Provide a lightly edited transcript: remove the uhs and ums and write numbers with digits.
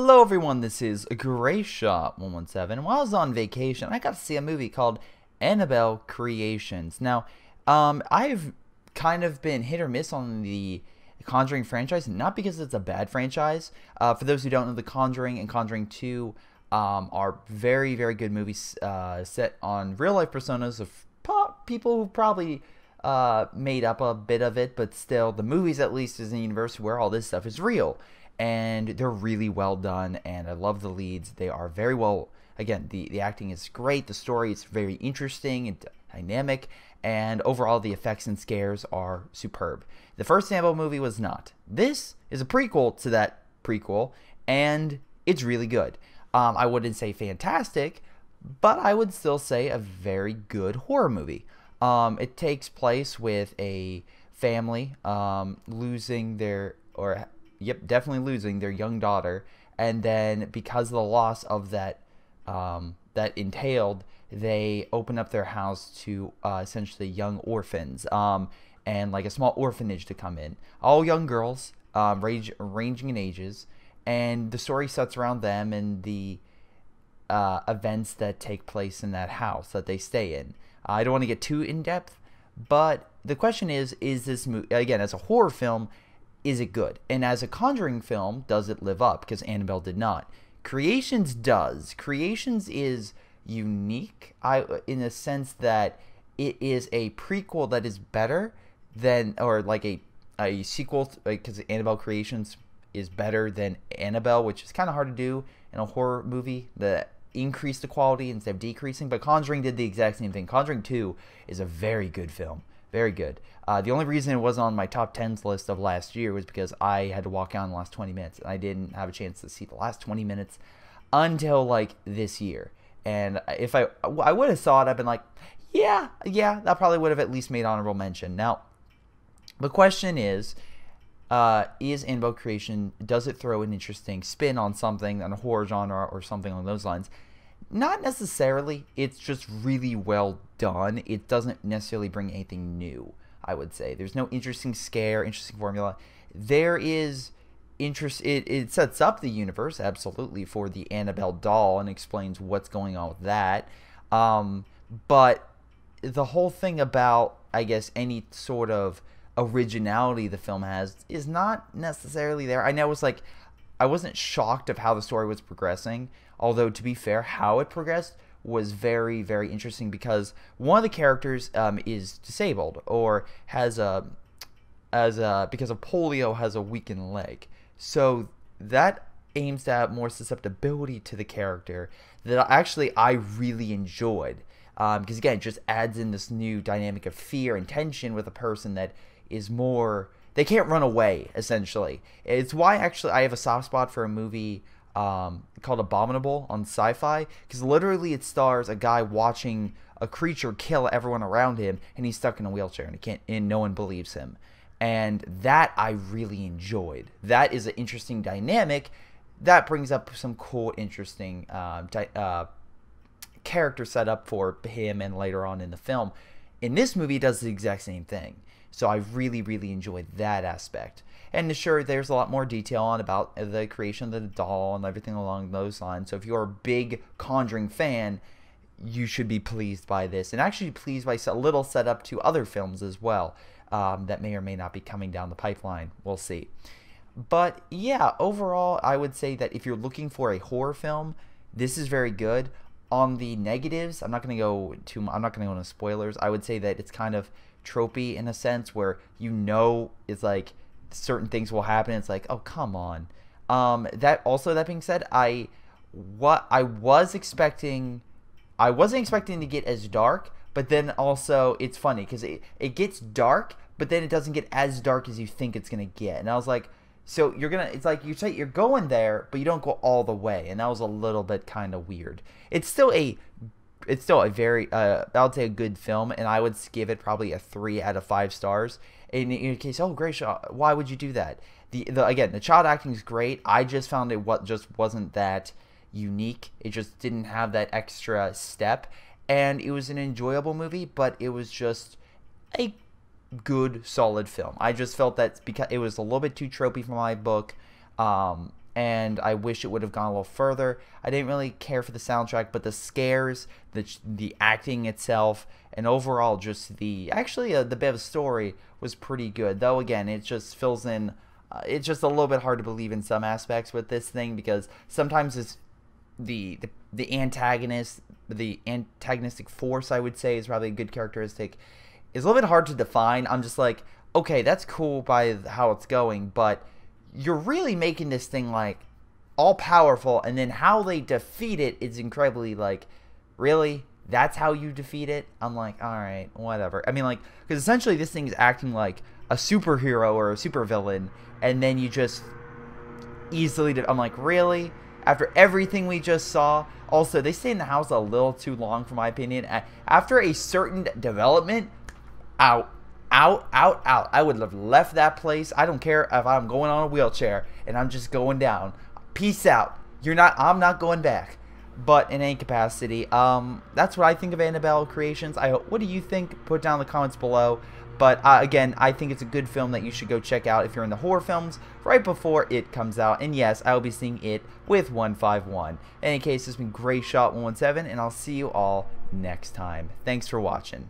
Hello everyone, this is Greyshot 117. While I was on vacation, I got to see a movie called Annabelle Creations. Now, I've kind of been hit or miss on the Conjuring franchise, not because it's a bad franchise. For those who don't know, The Conjuring and Conjuring 2 are very, very good movies set on real-life personas of people who probably made up a bit of it, but still, the movies at least is in a universe where all this stuff is real. And they're really well done, and I love the leads. They are very well, again, the acting is great, the story is very interesting and dynamic, and overall the effects and scares are superb. The first Annabelle movie was not. This is a prequel to that prequel, and it's really good. I wouldn't say fantastic, but I would still say a very good horror movie. It takes place with a family losing their, definitely losing their young daughter, and then because of the loss of that that entailed, they open up their house to essentially young orphans, and like a small orphanage to come in, all young girls, ranging in ages, and the story sets around them and the events that take place in that house that they stay in. I don't want to get too in depth, but the question is this movie, again, as a horror film, is it good? And as a Conjuring film, does it live up? Because Annabelle did not. Creations does. Creations is unique in the sense that it is a prequel that is better than, or like a sequel, because Annabelle Creations is better than Annabelle, which is kind of hard to do in a horror movie, that increase the quality instead of decreasing. But Conjuring did the exact same thing. Conjuring 2 is a very good film. Very good. The only reason it wasn't on my top 10s list of last year was because I had to walk out in the last 20 minutes. And I didn't have a chance to see the last 20 minutes until, like, this year. And if I would have saw it, I've been like, yeah, that probably would have at least made honorable mention. Now, the question is Annabelle Creation, does it throw an interesting spin on something, on a horror genre or something along those lines? Not necessarily. It's just really well done. It doesn't necessarily bring anything new, I would say. There's no interesting scare, interesting formula. There is interest. It sets up the universe, absolutely, for the Annabelle doll and explains what's going on with that. But the whole thing about, I guess, any sort of originality the film has is not necessarily there. I know it was like, I wasn't shocked of how the story was progressing, although to be fair, how it progressed was very, very interesting, because one of the characters is disabled, or has because of polio, has a weakened leg. So that aims to have more susceptibility to the character that actually I really enjoyed, because again, it just adds in this new dynamic of fear and tension with a person that is more, they can't run away, essentially. It's why actually I have a soft spot for a movie called Abominable on Sci-Fi, because literally it stars a guy watching a creature kill everyone around him, and he's stuck in a wheelchair, and he can't, and no one believes him. And that I really enjoyed. That is an interesting dynamic that brings up some cool, interesting character setup for him, and later on in the film. In this movie, it does the exact same thing. So I really, really enjoyed that aspect. And sure, there's a lot more detail on about the creation of the doll and everything along those lines. So if you're a big Conjuring fan, you should be pleased by this. And actually pleased by a little setup to other films as well that may or may not be coming down the pipeline. We'll see. But yeah, overall, I would say that if you're looking for a horror film, this is very good. On the negatives, I'm not going to go into spoilers. I would say that it's kind of tropey in a sense, where it's like certain things will happen. It's like, oh, come on. That being said, I wasn't expecting to get as dark, but then also it's funny because it gets dark, but then it doesn't get as dark as you think it's gonna get. And I was like, so it's like you say you're going there, but you don't go all the way, and that was a little bit kind of weird. It's still a very I would say a good film, and I would give it probably a 3 out of 5 stars. In your case, oh, Greyshot, why would you do that? Again, the child acting is great. I just found it just wasn't that unique. It just didn't have that extra step, and it was an enjoyable movie, but it was just a good, solid film. I just felt that because it was a little bit too tropey for my book. and I wish it would have gone a little further. I didn't really care for the soundtrack, but the scares, the acting itself, and overall just the bit of story was pretty good. Though again, it just fills in. It's just a little bit hard to believe in some aspects with this thing, because sometimes it's the antagonistic force, I would say, is probably a good characteristic. It's a little bit hard to define. I'm just like, okay, that's cool by how it's going, but you're really making this thing like all powerful, and then how they defeat it is incredibly like, really? That's how you defeat it? I'm like, all right, whatever. I mean, like, because essentially this thing is acting like a superhero or a supervillain, and then you just easily I'm like, really? After everything we just saw? Also, they stay in the house a little too long, for my opinion. After a certain development, out. I would have left that place. I don't care if I'm going on a wheelchair and I'm just going down. Peace out. I'm not going back. But in any capacity, that's what I think of Annabelle Creations. What do you think? Put down in the comments below. But again, I think it's a good film that you should go check out if you're into horror films right before it comes out. And yes, I will be seeing it with 151. In any case, this has been Greyshot117, and I'll see you all next time. Thanks for watching.